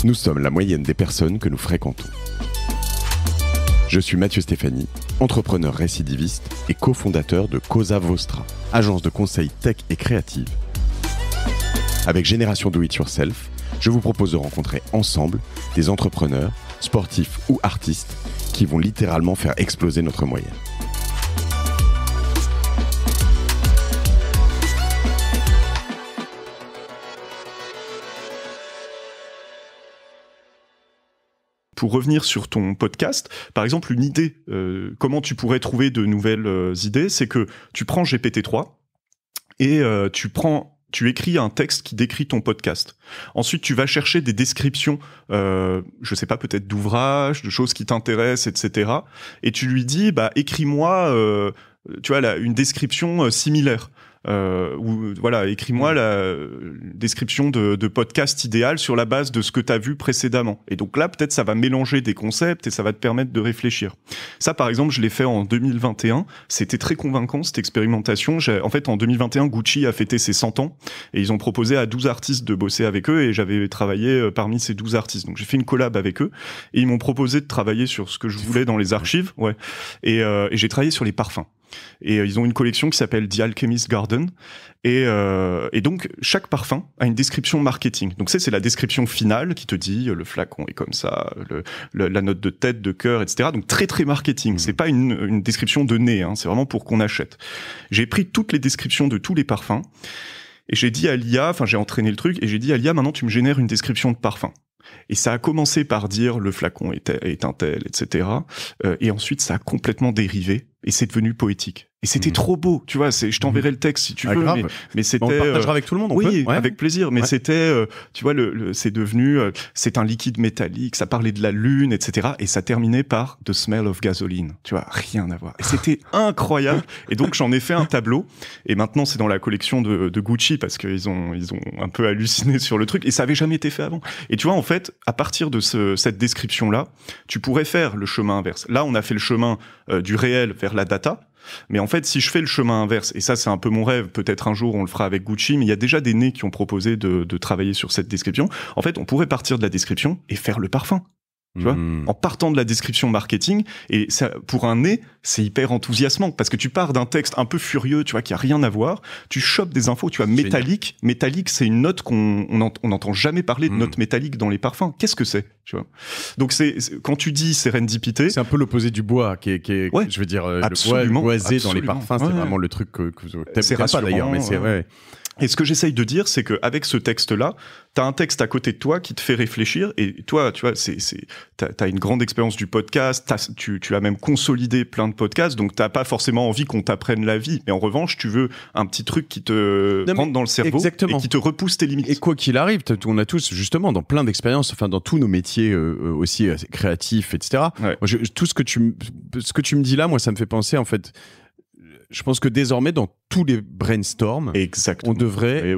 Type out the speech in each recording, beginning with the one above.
Nous sommes la moyenne des personnes que nous fréquentons. Je suis Mathieu Stéphanie, entrepreneur récidiviste et cofondateur de Cosa Vostra, agence de conseil tech et créative. Avec Génération Do It Yourself, je vous propose de rencontrer ensemble des entrepreneurs, sportifs ou artistes qui vont littéralement faire exploser notre moyenne. Pour revenir sur ton podcast, par exemple, une idée, comment tu pourrais trouver de nouvelles idées, c'est que tu prends GPT-3 et tu écris un texte qui décrit ton podcast. Ensuite, tu vas chercher des descriptions, je sais pas, peut-être d'ouvrages, de choses qui t'intéressent, etc. Et tu lui dis, écris-moi, tu vois, une description similaire. Ou voilà, écris-moi la description de podcast idéal sur la base de ce que tu as vu précédemment. Et donc là, peut-être ça va mélanger des concepts et ça va te permettre de réfléchir. Ça, par exemple, je l'ai fait en 2021. C'était très convaincant, cette expérimentation. En fait, en 2021, Gucci a fêté ses 100 ans et ils ont proposé à 12 artistes de bosser avec eux et j'avais travaillé parmi ces 12 artistes. Donc j'ai fait une collab avec eux et ils m'ont proposé de travailler sur ce que je voulais dans les archives. Ouais. Et j'ai travaillé sur les parfums. Et ils ont une collection qui s'appelle The Alchemist Garden et donc chaque parfum a une description marketing. Donc c'est la description finale qui te dit le flacon est comme ça, la note de tête, de cœur, etc. Donc très très marketing. C'est pas une description de nez, hein, c'est vraiment pour qu'on achète. J'ai pris toutes les descriptions de tous les parfums et j'ai dit à l'IA, j'ai entraîné le truc et j'ai dit à l'IA, maintenant tu me génères une description de parfum. Et ça a commencé par dire le flacon est un tel, etc. Et ensuite ça a complètement dérivé et c'est devenu poétique. Et c'était trop beau, tu vois. Je t'enverrai le texte si tu veux, mais c'était. On le partagera avec tout le monde. Oui, avec plaisir. Mais c'était, tu vois, c'est devenu, c'est un liquide métallique. Ça parlait de la lune, etc. Et ça terminait par The Smell of Gasoline. Tu vois, rien à voir. Et c'était incroyable. Et donc j'en ai fait un tableau. Et maintenant c'est dans la collection de Gucci parce qu'ils ont un peu halluciné sur le truc. Et ça avait jamais été fait avant. Et tu vois, en fait, à partir de cette description-là, tu pourrais faire le chemin inverse. Là, on a fait le chemin du réel vers la data. Mais en fait, si je fais le chemin inverse, et ça c'est un peu mon rêve, peut-être un jour on le fera avec Gucci, mais il y a déjà des nez qui ont proposé de travailler sur cette description. En fait, on pourrait partir de la description et faire le parfum. Tu vois, en partant de la description marketing, et ça, pour un nez, c'est hyper enthousiasmant, parce que tu pars d'un texte un peu furieux, tu vois, qui a rien à voir, tu chopes des infos, tu vois, métallique. Métallique, c'est une note qu'on n'entend jamais parler de note métallique dans les parfums. Qu'est-ce que c'est, tu vois? Donc quand tu dis sérendipité. C'est un peu l'opposé du bois, qui est je veux dire, le bois boisé dans les parfums, c'est vraiment le truc que t'aimes pas d'ailleurs, mais c'est vrai. Et ce que j'essaye de dire, c'est qu'avec ce texte-là, t'as un texte à côté de toi qui te fait réfléchir. Et toi, tu vois, t'as une grande expérience du podcast. Tu as même consolidé plein de podcasts. Donc, t'as pas forcément envie qu'on t'apprenne la vie. Mais en revanche, tu veux un petit truc qui te rentre dans le cerveau et qui te repousse tes limites. Et quoi qu'il arrive, on a tous, justement, dans plein d'expériences, enfin, dans tous nos métiers aussi créatifs, etc. Ouais. Moi, tout ce que tu me dis là, moi, ça me fait penser, en fait. Je pense que désormais, dans tous les brainstorms, on devrait...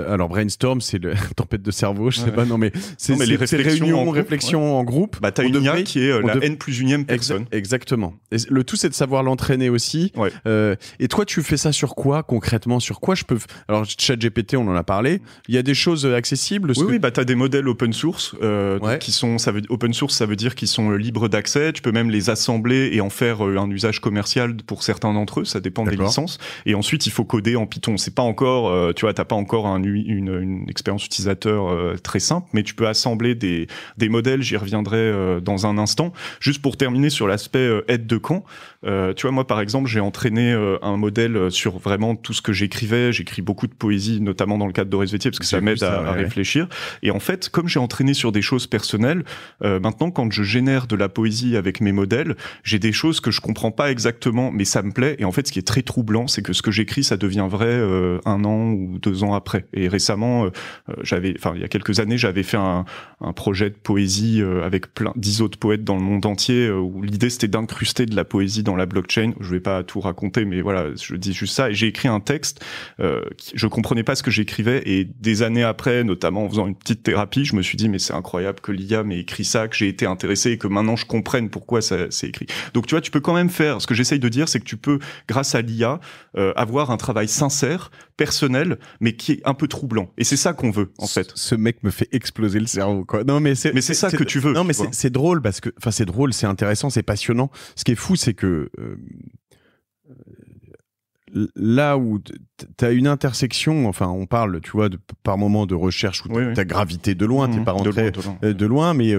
alors, brainstorm, c'est la tempête de cerveau, je sais pas, non, mais c'est les réflexions en groupe. Bah, t'as une IA qui est la N+1 personne. Exactement. Et le tout, c'est de savoir l'entraîner aussi. Ouais. Et toi, tu fais ça sur quoi, concrètement? Sur quoi je peux... Alors, ChatGPT, on en a parlé. Il y a des choses accessibles? Oui, t'as des modèles open source qui sont... Open source, ça veut dire qu'ils sont libres d'accès. Tu peux même les assembler et en faire un usage commercial pour certains d'entre eux. Ça dépend des licences. Et ensuite, il faut coder en Python. C'est pas encore, tu vois, t'as pas encore une expérience utilisateur très simple, mais tu peux assembler des modèles. J'y reviendrai dans un instant. Juste pour terminer sur l'aspect aide de camp. Tu vois, moi, par exemple, j'ai entraîné un modèle sur vraiment tout ce que j'écrivais. J'écris beaucoup de poésie, notamment dans le cadre d'Horace Vétier, parce que ça m'aide à réfléchir. Et en fait, comme j'ai entraîné sur des choses personnelles, maintenant, quand je génère de la poésie avec mes modèles, j'ai des choses que je comprends pas exactement, mais ça me plaît. Et en fait, ce qui est très troublant, c'est que ce que j'écris, ça devient vrai 1 an ou 2 ans après. Et récemment, il y a quelques années, j'avais fait un projet de poésie avec 10 autres poètes dans le monde entier, où l'idée c'était d'incruster de la poésie dans la blockchain. Je vais pas tout raconter, mais voilà, je dis juste ça. Et j'ai écrit un texte, je comprenais pas ce que j'écrivais, et des années après, notamment en faisant une petite thérapie, je me suis dit mais c'est incroyable que l'IA m'ait écrit ça, que j'ai été intéressé et que maintenant je comprenne pourquoi ça c'est écrit. Donc tu vois, tu peux quand même faire. Ce que j'essaye de dire, c'est que tu peux, grâce à l'IA, avoir d'avoir un travail sincère, personnel, mais qui est un peu troublant. Et c'est ça qu'on veut, en fait. Ce mec me fait exploser le cerveau, quoi. Non, mais c'est ça que tu veux. Non, mais c'est drôle parce que, enfin, c'est drôle, c'est intéressant, c'est passionnant. Ce qui est fou, c'est que là où tu as une intersection, enfin, on parle, tu vois, par moment de recherche où tu as gravité de loin, t'es pas rentré de loin, mais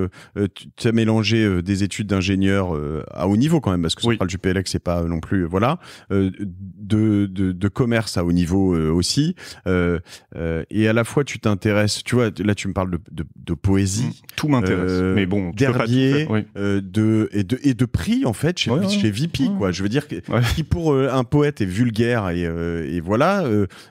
tu as mélangé des études d'ingénieur à haut niveau quand même, parce que ça parle du PLX, c'est pas non plus, voilà, de commerce à haut niveau aussi, et à la fois tu t'intéresses, tu vois, là tu me parles de poésie. Tout m'intéresse, mais bon, d'herbier, et de prix, en fait, chez VP, quoi. Je veux dire, qui pour un poète est vulgaire, et voilà,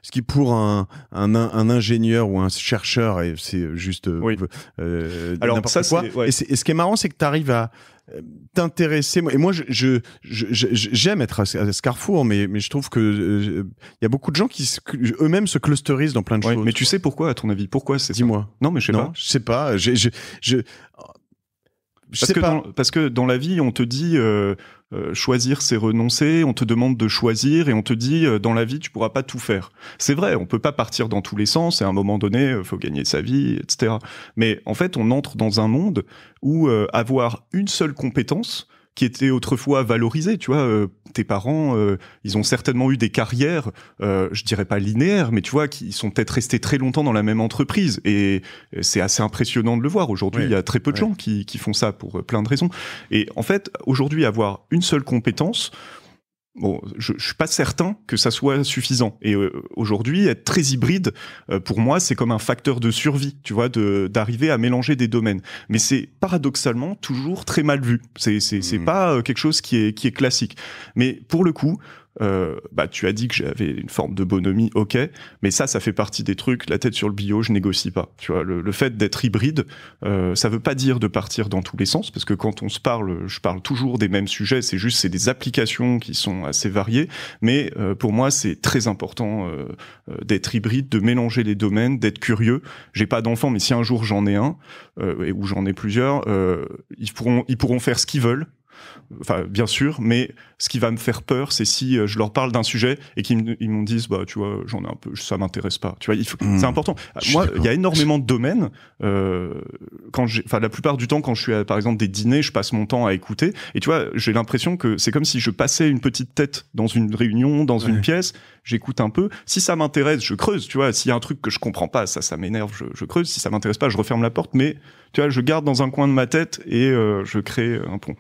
ce qui pour un ingénieur ou un chercheur, c'est juste alors n'importe quoi. Et ce qui est marrant, c'est que tu arrives à t'intéresser. Et moi, j'aime être à ce carrefour, mais je trouve que y a beaucoup de gens qui eux-mêmes se clusterisent dans plein de choses. Mais tu sais pourquoi, à ton avis? Pourquoi c'est ça? Dis-moi. Non, mais je sais pas. Parce que dans la vie, on te dit choisir, c'est renoncer. On te demande de choisir et on te dit dans la vie, tu pourras pas tout faire. C'est vrai, on peut pas partir dans tous les sens. Et à un moment donné, faut gagner sa vie, etc. Mais en fait, on entre dans un monde où avoir une seule compétence qui était autrefois valorisée, tu vois, tes parents, ils ont certainement eu des carrières, je dirais pas linéaires, mais tu vois, qui sont peut-être restés très longtemps dans la même entreprise, et c'est assez impressionnant de le voir. Aujourd'hui, il y a très peu de gens qui font ça pour plein de raisons. Et en fait, aujourd'hui, avoir une seule compétence, bon, je suis pas certain que ça soit suffisant. Et aujourd'hui, être très hybride, pour moi, c'est comme un facteur de survie, tu vois, d'arriver à mélanger des domaines. Mais c'est paradoxalement toujours très mal vu. C'est pas quelque chose qui est classique. Mais pour le coup, tu as dit que j'avais une forme de bonhomie, ok, mais ça fait partie des trucs, la tête sur le billot, je négocie pas. Tu vois, le fait d'être hybride, ça veut pas dire de partir dans tous les sens, parce que quand on se parle, je parle toujours des mêmes sujets, c'est des applications qui sont assez variées, mais pour moi, c'est très important d'être hybride, de mélanger les domaines, d'être curieux. J'ai pas d'enfant, mais si un jour j'en ai un, ou j'en ai plusieurs, ils pourront faire ce qu'ils veulent. Enfin, bien sûr, mais ce qui va me faire peur, c'est si je leur parle d'un sujet et qu'ils me disent, bah, tu vois, j'en ai un peu, ça m'intéresse pas. Tu vois, c'est important. Moi, il y a énormément de domaines. La plupart du temps, quand je suis à, par exemple, des dîners, je passe mon temps à écouter. Et tu vois, j'ai l'impression que c'est comme si je passais une petite tête dans une réunion, dans une pièce. J'écoute un peu. Si ça m'intéresse, je creuse. Tu vois, s'il y a un truc que je comprends pas, ça m'énerve, je creuse. Si ça m'intéresse pas, je referme la porte. Mais tu vois, je garde dans un coin de ma tête et je crée un pont.